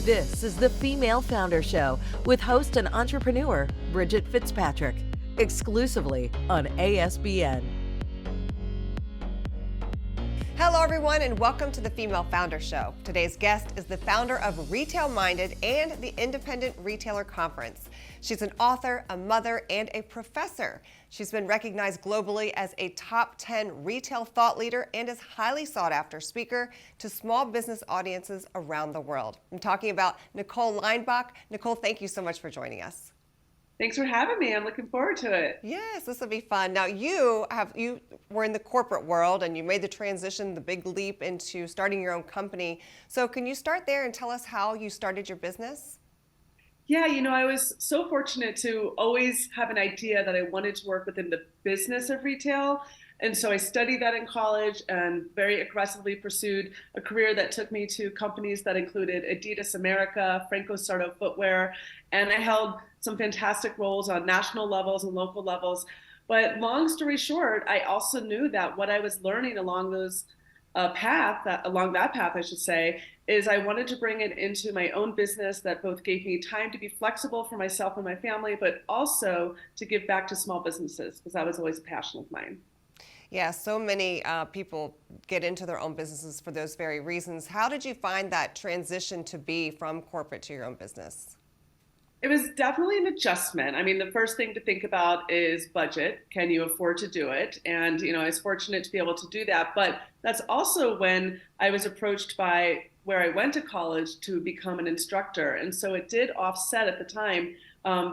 This is the Female Founder Show with host and entrepreneur Bridget Fitzpatrick, exclusively on ASBN. Hello everyone and welcome to the Female Founder Show. Today's guest is the founder of RetailMinded and the Independent Retailer Conference. She's an author, a mother, and a professor. She's been recognized globally as a top 10 retail thought leader and is highly sought after speaker to small business audiences around the world. I'm talking about Nicole Leinbach. Nicole, thank you so much for joining us. Thanks for having me. I'm looking forward to it. Yes, this will be fun. Now you were in the corporate world and you made the transition, the big leap into starting your own company. So can you start there and tell us how you started your business? Yeah, I was so fortunate to always have an idea that I wanted to work within the business of retail. And so I studied that in college and very aggressively pursued a career that took me to companies that included Adidas America, Franco Sarto Footwear, and I held some fantastic roles on national levels and local levels. But long story short, I also knew that what I was learning along that path, I should say, is I wanted to bring it into my own business that both gave me time to be flexible for myself and my family, but also to give back to small businesses, because that was always a passion of mine. Yeah, so many people get into their own businesses for those very reasons. How did you find that transition to be from corporate to your own business? It was definitely an adjustment. I mean, the first thing to think about is budget. Can you afford to do it? And, I was fortunate to be able to do that. But that's also when I was approached by where I went to college to become an instructor. And so it did offset at the time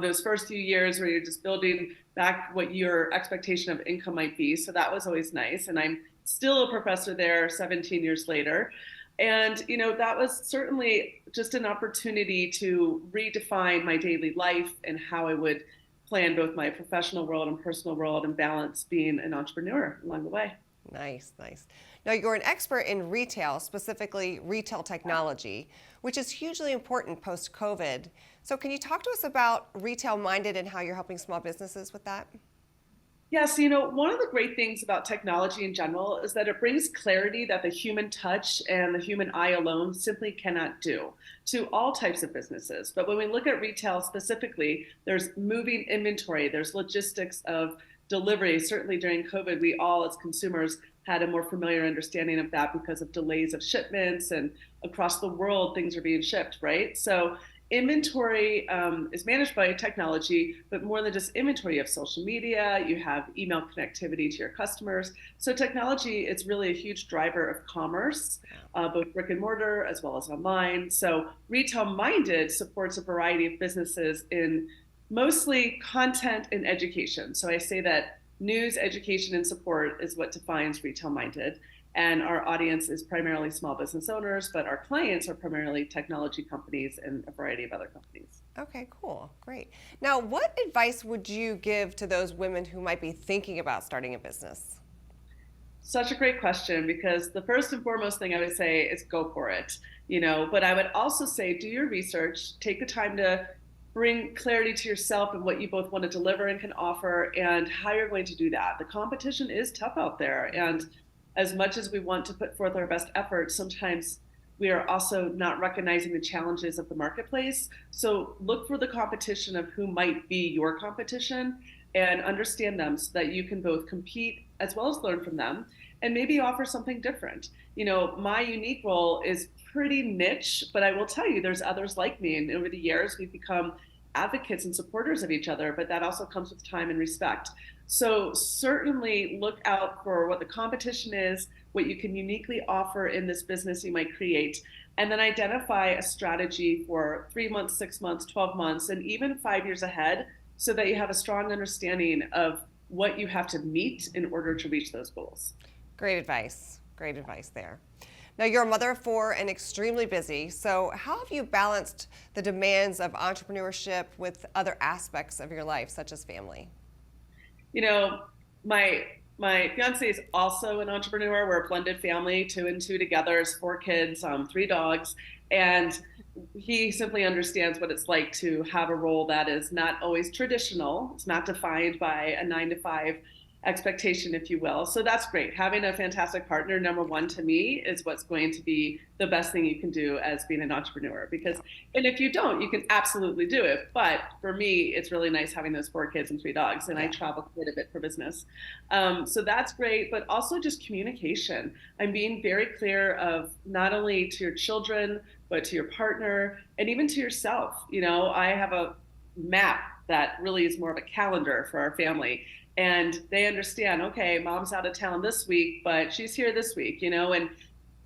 those first few years where you're just building back what your expectation of income might be. So that was always nice. And I'm still a professor there 17 years later. And, that was certainly just an opportunity to redefine my daily life and how I would plan both my professional world and personal world and balance being an entrepreneur along the way. Nice, nice. Now, you're an expert in retail, specifically retail technology, which is hugely important post-COVID. So can you talk to us about RetailMinded and how you're helping small businesses with that? Yes, one of the great things about technology in general is that it brings clarity that the human touch and the human eye alone simply cannot do to all types of businesses. But when we look at retail specifically, there's moving inventory, there's logistics of delivery. Certainly during COVID, we all as consumers had a more familiar understanding of that because of delays of shipments, and across the world, things are being shipped, right? So inventory is managed by technology, but more than just inventory, you have social media, you have email connectivity to your customers. So technology is really a huge driver of commerce, both brick and mortar as well as online. So RetailMinded supports a variety of businesses in mostly content and education. So I say that news, education, and support is what defines RetailMinded. And our audience is primarily small business owners, but our clients are primarily technology companies and a variety of other companies. Okay, cool, great. Now, what advice would you give to those women who might be thinking about starting a business? Such a great question, because the first and foremost thing I would say is go for it. But I would also say do your research, take the time to bring clarity to yourself and what you both want to deliver and can offer and how you're going to do that. The competition is tough out there, and as much as we want to put forth our best efforts, sometimes we are also not recognizing the challenges of the marketplace. So look for the competition of who might be your competition and understand them so that you can both compete as well as learn from them and maybe offer something different. My unique role is pretty niche, but I will tell you there's others like me. And over the years, we've become advocates and supporters of each other, but that also comes with time and respect. So certainly look out for what the competition is, what you can uniquely offer in this business you might create, and then identify a strategy for 3 months, 6 months, 12 months, and even 5 years ahead so that you have a strong understanding of what you have to meet in order to reach those goals. Great advice there. Now, you're a mother of 4 and extremely busy, so how have you balanced the demands of entrepreneurship with other aspects of your life, such as family? My fiance is also an entrepreneur. We're a blended family, 2 and 2 together, 4 kids, 3 dogs, and he simply understands what it's like to have a role that is not always traditional. It's not defined by a 9 to 5 expectation, if you will. So that's great. Having a fantastic partner, number one, to me, is what's going to be the best thing you can do as being an entrepreneur. Because, and if you don't, you can absolutely do it. But for me, it's really nice having those 4 kids and 3 dogs, and I travel quite a bit for business. So that's great, but also just communication. I'm being very clear of not only to your children, but to your partner and even to yourself. You know, I have a map that really is more of a calendar for our family. And they understand, okay, mom's out of town this week, but she's here this week, you know, and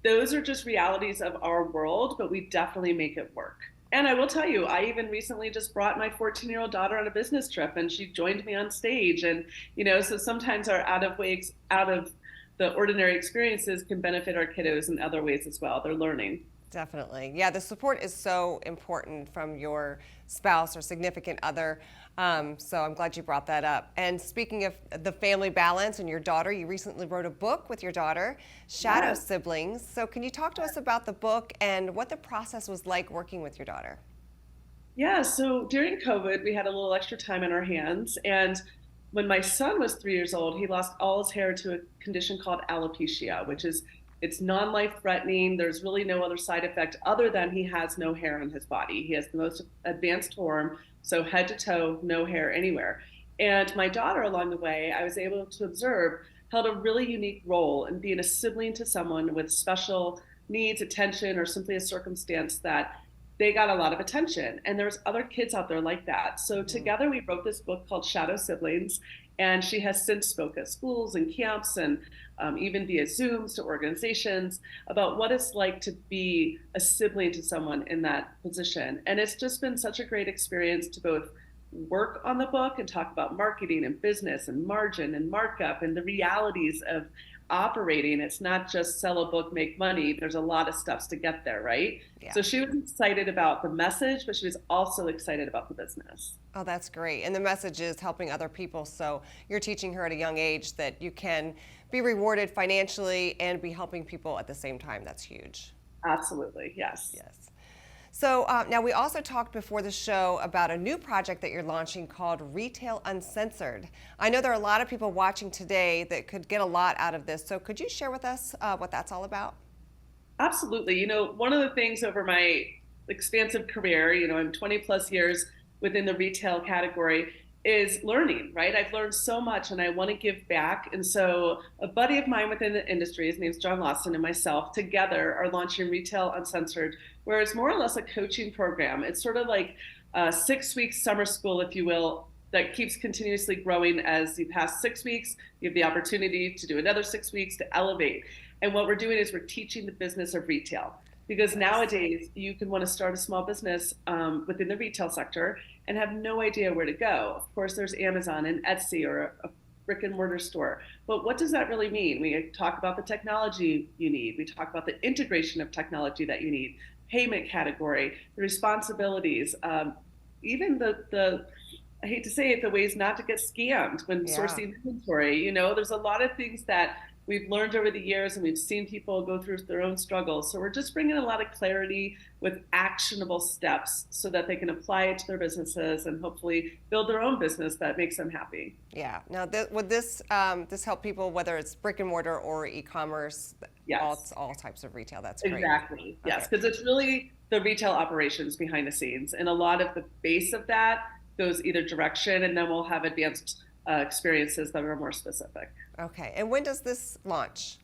those are just realities of our world, but we definitely make it work. And I will tell you, I even recently just brought my 14-year-old daughter on a business trip, and she joined me on stage. And, you know, so sometimes our out of the ordinary experiences can benefit our kiddos in other ways as well. They're learning. Definitely. Yeah, the support is so important from your spouse or significant other. So I'm glad you brought that up. And speaking of the family balance and your daughter, you recently wrote a book with your daughter, Shadow Siblings. So can you talk to us about the book and what the process was like working with your daughter? Yeah, so during COVID, we had a little extra time on our hands. And when my son was 3 years old, he lost all his hair to a condition called alopecia, which is it's non-life threatening. There's really no other side effect other than he has no hair on his body. He has the most advanced form, so head to toe, no hair anywhere. And my daughter, along the way, I was able to observe, held a really unique role in being a sibling to someone with special needs, attention, or simply a circumstance that they got a lot of attention. And there's other kids out there like that. So together we wrote this book called Shadow Siblings, and she has since spoke at schools and camps and even via Zooms to organizations about what it's like to be a sibling to someone in that position. And it's just been such a great experience to both work on the book and talk about marketing and business and margin and markup and the realities of operating. It's not just sell a book, make money. There's a lot of steps to get there, right? Yeah. So she was excited about the message, but she was also excited about the business. Oh, that's great. And the message is helping other people. So you're teaching her at a young age that you can be rewarded financially and be helping people at the same time. That's huge. Absolutely. Yes. Yes. So now we also talked before the show about a new project that you're launching called Retail Uncensored. I know there are a lot of people watching today that could get a lot out of this. So could you share with us what that's all about? Absolutely. You know, one of the things over my expansive career, you know, I'm 20 plus years within the retail category, is learning, right? I've learned so much and I want to give back. And so a buddy of mine within the industry, his name's John Lawson, and myself together are launching Retail Uncensored, where it's more or less a coaching program. It's sort of like a 6-week summer school, if you will, that keeps continuously growing. As you pass 6 weeks, you have the opportunity to do another 6 weeks to elevate. And what we're doing is we're teaching the business of retail. Because nowadays you can want to start a small business within the retail sector and have no idea where to go. Of course, there's Amazon and Etsy or a brick and mortar store. But what does that really mean? We talk about the technology you need. We talk about the integration of technology that you need, payment category, the responsibilities, even the I hate to say it, the ways not to get scammed when sourcing inventory. You know, there's a lot of things that we've learned over the years and we've seen people go through their own struggles. So we're just bringing a lot of clarity with actionable steps so that they can apply it to their businesses and hopefully build their own business that makes them happy. Yeah. Now, would this help people, whether it's brick and mortar or e-commerce, all types of retail? That's great. Exactly. Yes, because it's really the retail operations behind the scenes. And a lot of the base of that goes either direction, and then we'll have advanced experiences that are more specific. Okay. And when does this launch?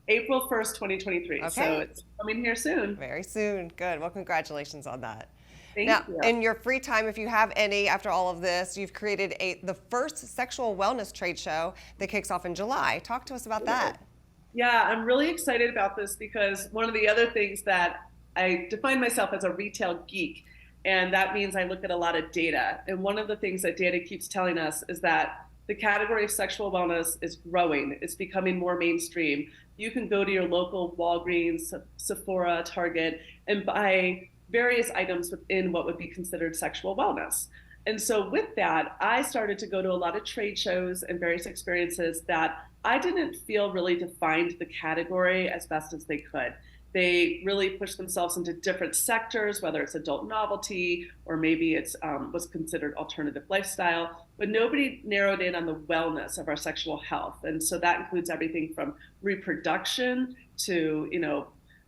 April 1st, 2023. Okay. So it's coming here soon. Very soon. Good. Well, congratulations on that. Thank you. In your free time, if you have any, after all of this, you've created the first sexual wellness trade show that kicks off in July. Talk to us about that. Yeah, I'm really excited about this because one of the other things that I define myself as a retail geek, and that means I look at a lot of data. And one of the things that data keeps telling us is that the category of sexual wellness is growing. It's becoming more mainstream. You can go to your local Walgreens, Sephora, Target, and buy various items within what would be considered sexual wellness. And so with that, I started to go to a lot of trade shows and various experiences that I didn't feel really defined the category as best as they could. They really push themselves into different sectors, whether it's adult novelty or maybe it's what's considered alternative lifestyle, but nobody narrowed in on the wellness of our sexual health. And so that includes everything from reproduction to,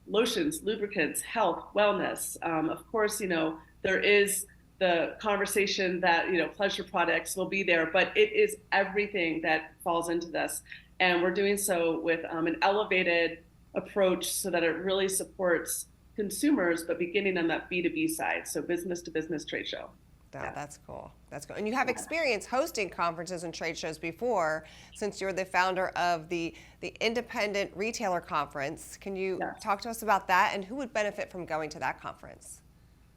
lotions, lubricants, health, wellness. Of course, there is the conversation that, pleasure products will be there, but it is everything that falls into this. And we're doing so with an elevated approach so that it really supports consumers, but beginning on that B2B side, so business to business trade show. That's cool. That's cool. And you have experience hosting conferences and trade shows before, since you're the founder of the Independent Retailer Conference. Can you talk to us about that, and who would benefit from going to that conference?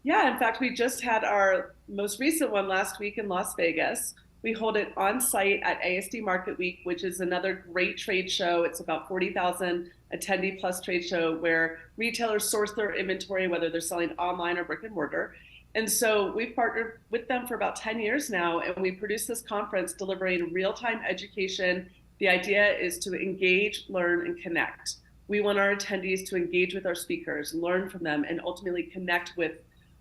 Yeah, in fact, we just had our most recent one last week in Las Vegas. We hold it on site at ASD Market Week, which is another great trade show. It's about 40,000 attendee plus trade show where retailers source their inventory, whether they're selling online or brick and mortar. And so we've partnered with them for about 10 years now, and we produce this conference delivering real-time education. The idea is to engage, learn, and connect. We want our attendees to engage with our speakers, learn from them, and ultimately connect with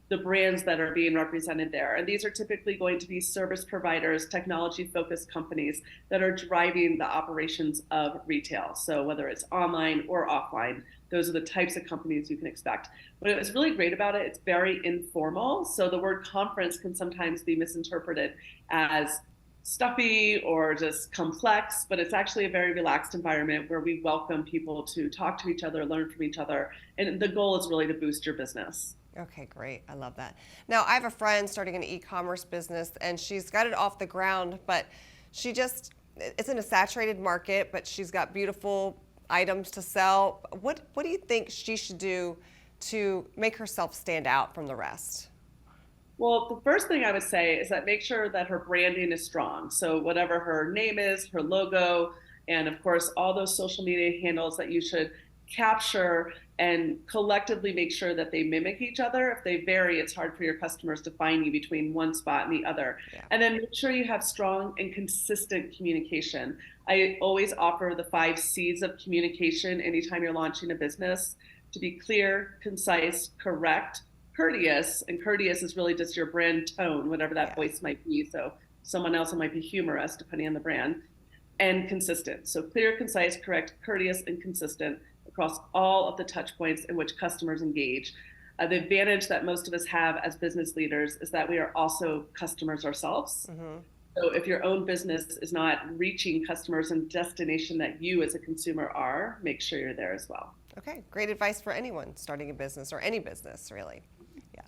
the brands that are being represented there. And these are typically going to be service providers, technology-focused companies that are driving the operations of retail. So whether it's online or offline, those are the types of companies you can expect. But what's really great about it, it's very informal. So the word conference can sometimes be misinterpreted as stuffy or just complex, but it's actually a very relaxed environment where we welcome people to talk to each other, learn from each other. And the goal is really to boost your business. Okay, great. I love that. Now, I have a friend starting an e-commerce business, and she's got it off the ground, but it's in a saturated market, but she's got beautiful items to sell. What do you think she should do to make herself stand out from the rest? Well, the first thing I would say is that make sure that her branding is strong. So whatever her name is, her logo, and of course, all those social media handles that you should capture and collectively make sure that they mimic each other. If they vary, it's hard for your customers to find you between one spot and the other. Yeah. And then make sure you have strong and consistent communication. I always offer the 5 C's of communication anytime you're launching a business: to be clear, concise, correct, courteous. And courteous is really just your brand tone, whatever that voice might be. So someone else, it might be humorous, depending on the brand. And consistent. So clear, concise, correct, courteous, and consistent across all of the touch points in which customers engage. The advantage that most of us have as business leaders is that we are also customers ourselves. Mm-hmm. So if your own business is not reaching customers in destination that you as a consumer are, make sure you're there as well. Okay, great advice for anyone starting a business, or any business really. Yeah.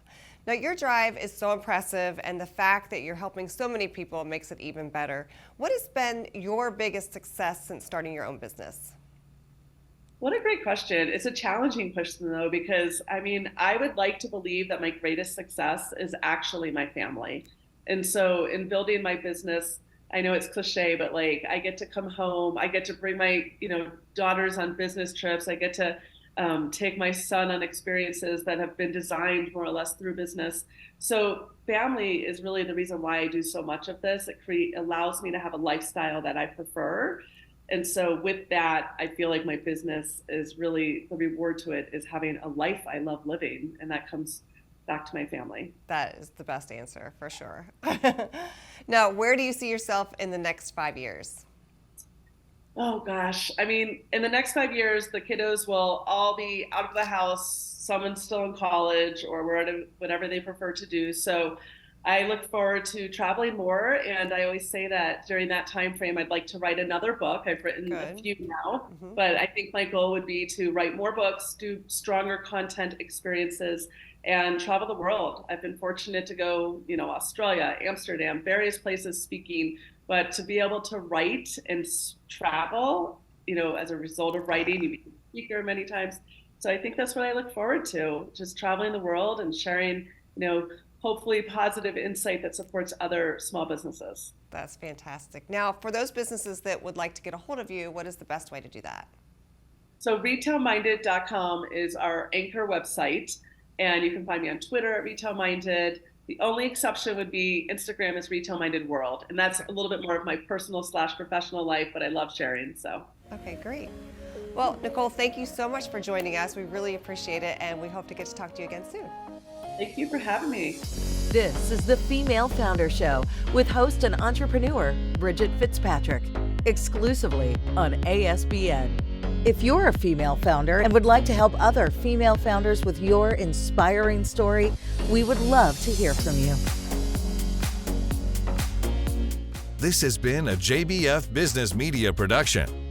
Now, your drive is so impressive, and the fact that you're helping so many people makes it even better. What has been your biggest success since starting your own business? What a great question. It's a challenging question, though, because I would like to believe that my greatest success is actually my family. And so in building my business, I know it's cliche, but I get to come home, I get to bring my, daughters on business trips. I get to take my son on experiences that have been designed more or less through business. So family is really the reason why I do so much of this. It allows me to have a lifestyle that I prefer. And so with that, I feel like my business is really, the reward to it is having a life I love living. And that comes back to my family. That is the best answer, for sure. Now, where do you see yourself in the next 5 years? Oh, gosh. In the next 5 years, the kiddos will all be out of the house. Someone's still in college or whatever they prefer to do. So I look forward to traveling more, and I always say that during that time frame, I'd like to write another book. I've written a few now, but I think my goal would be to write more books, do stronger content experiences, and travel the world. I've been fortunate to go, Australia, Amsterdam, various places speaking, but to be able to write and travel, as a result of writing, you become a speaker many times. So I think that's what I look forward to, just traveling the world and sharing, hopefully positive insight that supports other small businesses. That's fantastic. Now, for those businesses that would like to get a hold of you, what is the best way to do that? So RetailMinded.com is our anchor website, and you can find me on Twitter at RetailMinded. The only exception would be Instagram is RetailMinded World, and that's a little bit more of my personal / professional life, but I love sharing. So. Okay, great. Well, Nicole, thank you so much for joining us. We really appreciate it, and we hope to get to talk to you again soon. Thank you for having me. This is the Female Founder Show with host and entrepreneur Bridget Fitzpatrick, exclusively on ASBN. If you're a female founder and would like to help other female founders with your inspiring story, we would love to hear from you. This has been a JBF Business Media production.